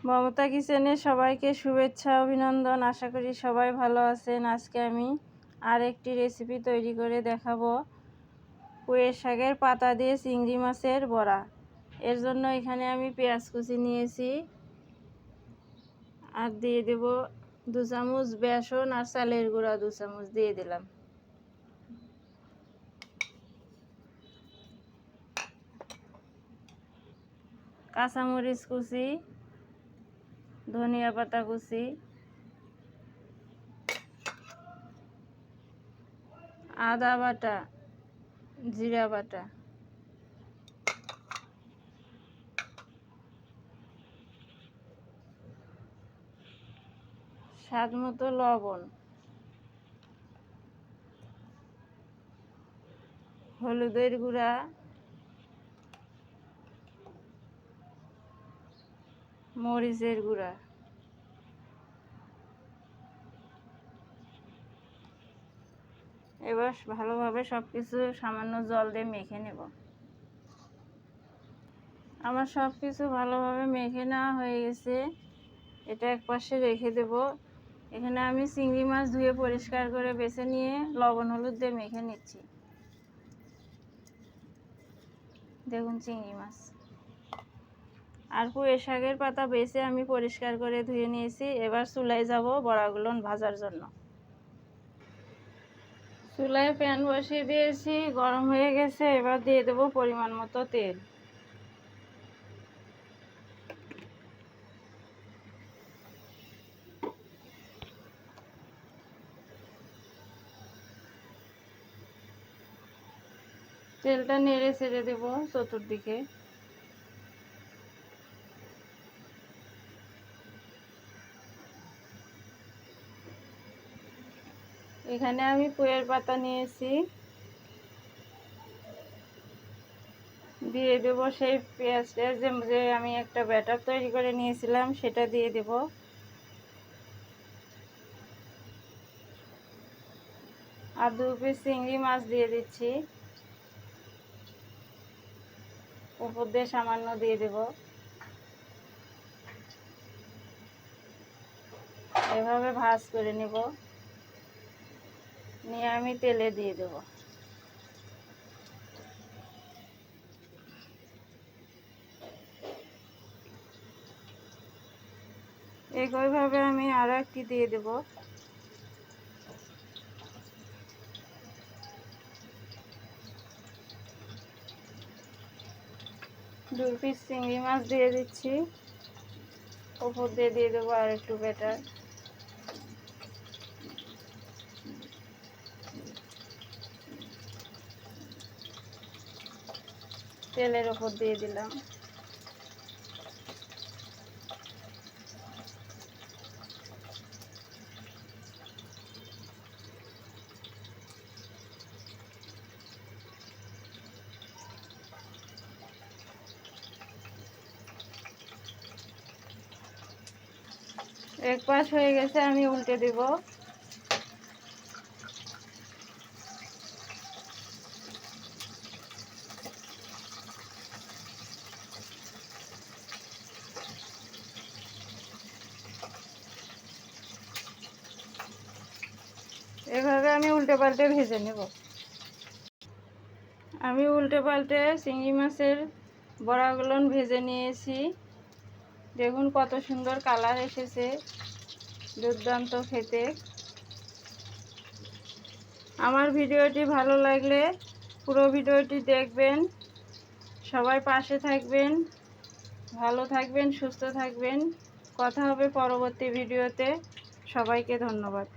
মমতা কিচেনে সবাইকে শুভেচ্ছা অভিনন্দন। আশা করি সবাই ভালো আছেন। আজকে আমি আরেকটি রেসিপি তৈরি করে দেখাবো, পুঁই শাকের পাতা দিয়ে চিংড়ি মাছের বড়া। এর জন্য এখানে আমি পেঁয়াজ কুচি নিয়েছি, আর দিয়ে দেব 2 চামচ বেসন আর চালের গুঁড়া 2 চামচ দিয়ে দিলাম। কাঁচামরিচ কুচি, ধনিয়া পাতা কুচি, আদা বাটা, জিরা বাটা, স্বাদ মতো লবণ, হলুদের গুঁড়া, মরিচের গুঁড়া। এবার ভালোভাবে সব কিছু সামান্য জল দিয়ে মেখে নেব। আমার সব কিছু ভালোভাবে মেখে নেওয়া হয়ে গেছে। এটা এক পাশে রেখে দেব। এখানে আমি চিংড়ি মাছ ধুয়ে পরিষ্কার করে বেছে নিয়ে লবণ হলুদ দিয়ে মেখে নিচ্ছি। দেখুন চিংড়ি মাছ। আর পুঁই শাকের পাতা বেছে আমি পরিষ্কার করে ধুয়ে নিয়েছি। এবার চুলায় যাব বড়াগুলো ভাজার জন্য। চুলায় প্যান বসিয়ে দিয়েছি, গরম হয়ে গেছে। এবার দিয়ে দেব পরিমাণ মতো তেল। তেলটা নেড়ে ছেড়ে দেব চতুর্দিকে। এখানে আমি পুঁইয়ের পাতা নিয়েছি, দিয়ে দেব সেই পেঁয়াজটা যে আমি একটা ব্যাটার তৈরি করে নিয়েছিলাম সেটা দিয়ে দেব। আর 2 পিস চিংড়ি মাছ দিয়ে দিচ্ছি, উপর দিয়ে সামান্য দিয়ে দেব। এভাবে ভাজ করে নেব, নিয়ে আমি তেলে দিয়ে দেব। একইভাবে আমি আরো একটি দিয়ে দেব। দু পিস চিংড়ি মাছ দিয়ে দিচ্ছি, উপর দিয়ে দিয়ে দেবো আর একটু ব্যাটার। তেলের উপর দিয়ে দিলাম। এক পাশ হয়ে গেছে, আমি উল্টে দেব। এভাবে আমি উল্টে পাল্টে ভেজে নেব। আমি উল্টে পাল্টে চিংড়ি মাছের বড়াগুলো ভেজে নিয়েছি। দেখুন কত সুন্দর কালার এসেছে, দুর্দান্ত খেতে। আমার ভিডিওটি ভালো লাগলে পুরো ভিডিওটি দেখবেন। সবাই পাশে থাকবেন, ভালো থাকবেন, সুস্থ থাকবেন। কথা হবে পরবর্তী ভিডিওতে। সবাইকে ধন্যবাদ।